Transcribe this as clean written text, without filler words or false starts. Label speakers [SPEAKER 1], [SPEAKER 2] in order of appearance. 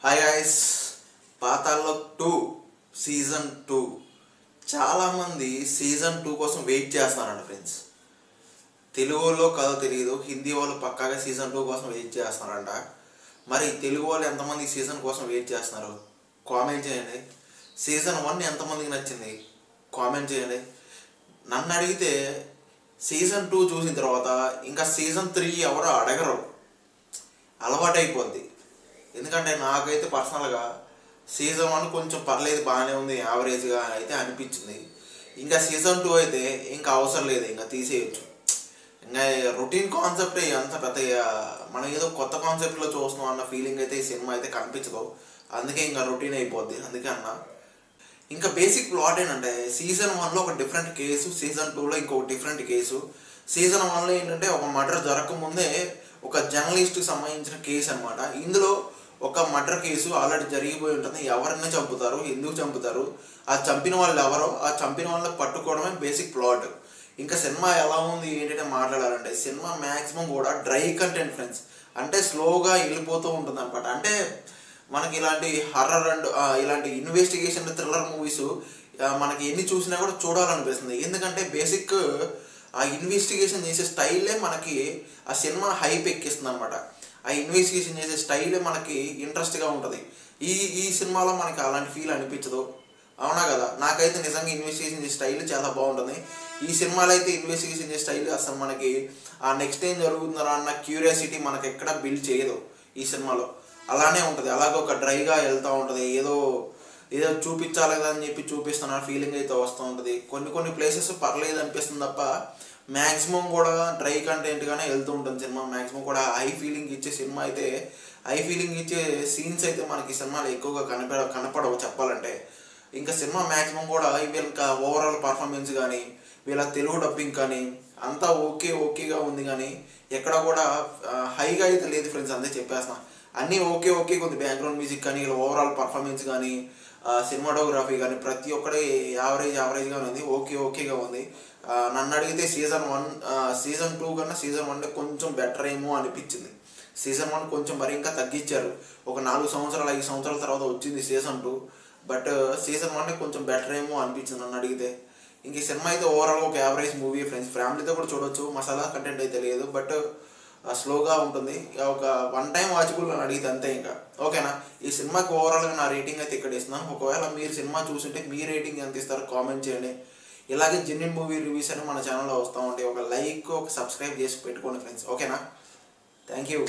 [SPEAKER 1] Hi guys, Paatal Lok 2 season 2 చాలామంది season 2 కోసం wait చేస్తున్నారంట ఫ్రెండ్స్. తెలుగులో కథ తెలియదు, హిందీ వాళ్ళు పక్కాగా సీజన్ 2 కోసం వెయిట్ చేస్తున్నారంట. మరి తెలుగు వాళ్ళు ఎంతమంది సీజన్ కోసం వెయిట్ చేస్తున్నారు కామెంట్ చేయండి. సీజన్ 1 ఎంతమందికి నచ్చింది కామెంట్ చేయండి. నన్ను అడిగితే సీజన్ 2 చూసిన తర్వాత ఇంకా సీజన్ 3 ఎవరు అడగరు, అలవాటైపోద్ది. ఎందుకంటే నాకైతే పర్సనల్గా సీజన్ 1 కొంచెం పర్లేదు, బాగానే ఉంది, యావరేజ్గా అయితే అనిపించింది. ఇంకా సీజన్ 2 అయితే ఇంకా అవసరం లేదు, ఇంకా తీసేయచ్చు. ఇంకా రొటీన్ కాన్సెప్ట్ అంత పెద్ద మనం ఏదో కొత్త కాన్సెప్ట్లో చూస్తున్నాం అన్న ఫీలింగ్ అయితే ఈ సినిమా అయితే కనిపించదు. అందుకే ఇంకా రొటీన్ అయిపోద్ది. అందుకే అన్న ఇంకా బేసిక్ ప్లాట్ ఏంటంటే సీజన్ 1లో ఒక డిఫరెంట్ కేసు, సీజన్ 2లో ఇంకొక డిఫరెంట్ కేసు. సీజన్ 1లో ఏంటంటే ఒక మర్డర్ జరగకముందే ఒక జర్నలిస్ట్కి సంబంధించిన కేసు అనమాట. ఇందులో ఒక మర్డర్ కేసు ఆల్రెడీ జరిగిపోయి ఉంటుంది. ఎవరిని చంపుతారు, ఎందుకు చంపుతారు, ఆ చంపిన వాళ్ళు ఎవరో, ఆ చంపిన వాళ్ళని పట్టుకోవడమే బేసిక్ ప్లాట్. ఇంకా సినిమా ఎలా ఉంది ఏంటంటే మాట్లాడాలంటే సినిమా మ్యాక్సిమం కూడా డ్రై కంటెంట్ ఫ్రెండ్స్. అంటే స్లోగా వెళ్ళిపోతూ ఉంటుంది అనమాట. అంటే మనకి ఇలాంటి హర్రర్ అండ్ ఇలాంటి ఇన్వెస్టిగేషన్ థ్రిల్లర్ మూవీస్ మనకి ఎన్ని చూసినా కూడా చూడాలనిపిస్తుంది. ఎందుకంటే బేసిక్ ఆ ఇన్వెస్టిగేషన్ చేసే స్టైలే మనకి ఆ సినిమా హైప్ ఎక్కిస్తుంది అనమాట. ఆ ఇన్వెస్టిగేషన్ చేసే స్టైలే మనకి ఇంట్రెస్ట్గా ఉంటుంది. ఈ సినిమాలో మనకి అలాంటి ఫీల్ అనిపించదు, అవునా కదా? నాకైతే నిజంగా ఇన్వెస్టిగేషన్ చేసే స్టైల్ చాలా బాగుంటుంది. ఈ సినిమాలో అయితే ఇన్వెస్టిగేషన్ చేసే స్టైల్ అసలు మనకి ఆ నెక్స్ట్ ఏం జరుగుతుందా అన్న క్యూరియాసిటీ మనకి ఎక్కడ బిల్డ్ చేయదు ఈ సినిమాలో. అలానే ఉంటుంది, అలాగే ఒక డ్రైగా వెళ్తూ ఉంటుంది. ఏదో చూపించాలి కదా అని చెప్పి చూపిస్తున్న ఫీలింగ్ అయితే వస్తూ ఉంటుంది. కొన్ని ప్లేసెస్ పర్లేదు అనిపిస్తుంది తప్ప మ్యాక్సిమం కూడా డ్రై కంటెంట్గానే వెళ్తూ ఉంటుంది సినిమా. మ్యాక్సిమం కూడా హై ఫీలింగ్ ఇచ్చే సినిమా అయితే, హై ఫీలింగ్ ఇచ్చే సీన్స్ అయితే మనకి సినిమాలో ఎక్కువగా కనపడవు చెప్పాలంటే. ఇంకా సినిమా మ్యాక్సిమం కూడా వీళ్ళ ఓవరాల్ పర్ఫార్మెన్స్ కానీ, వీళ్ళ తెలుగు డబ్బింగ్ కానీ అంతా ఓకేగా ఉంది. కానీ ఎక్కడ కూడా హైగా అయితే లేదు ఫ్రెండ్స్, అంతే చెప్పేస్తున్నా. అన్నీ ఓకే ఉంది. బ్యాక్గ్రౌండ్ మ్యూజిక్ కానీ, వీళ్ళ ఓవరాల్ పర్ఫార్మెన్స్ కానీ, సినిమాటోగ్రఫీ కానీ ప్రతి ఒక్కడే యావరేజ్గా ఉంది. ఓకేగా ఉంది. నన్ను అడిగితే సీజన్ 2 కన్నా సీజన్ 1 కొంచెం బెటర్ ఏమో అనిపించింది. సీజన్ 1 కొంచెం మరి ఇంకా తగ్గించారు. ఒక 4 సంవత్సరాలు 5 సంవత్సరాల తర్వాత వచ్చింది సీజన్ 2. బట్ సీజన్ 1 కొంచెం బెటర్ ఏమో అనిపించింది నన్ను అడిగితే. ఇంక ఈ సినిమా అయితే ఓవరాల్గా ఒక యావరేజ్ మూవీ ఫ్రెండ్స్. ఫ్యామిలీతో కూడా చూడొచ్చు, మసాలా కంటెంట్ అయితే లేదు, బట్ స్లోగా ఉంటుంది. ఒక 1 టైం వాచబుల్ అని అడిగితే అంతే. ఇంకా ఓకేనా? ఈ సినిమాకి ఓవరాల్గా నా రేటింగ్ అయితే ఇక్కడ ఇస్తున్నాను. ఒకవేళ మీరు సినిమా చూస్తుంటే మీ రేటింగ్ ఎంత ఇస్తారో కామెంట్ చేయండి. ఇలాగే జెన్యూన్ మూవీ రివ్యూస్ అని మన ఛానల్లో వస్తూ ఉంటాయి. ఒక లైక్, ఒక సబ్స్క్రైబ్ చేసి పెట్టుకోండి ఫ్రెండ్స్. ఓకేనా? Thank you.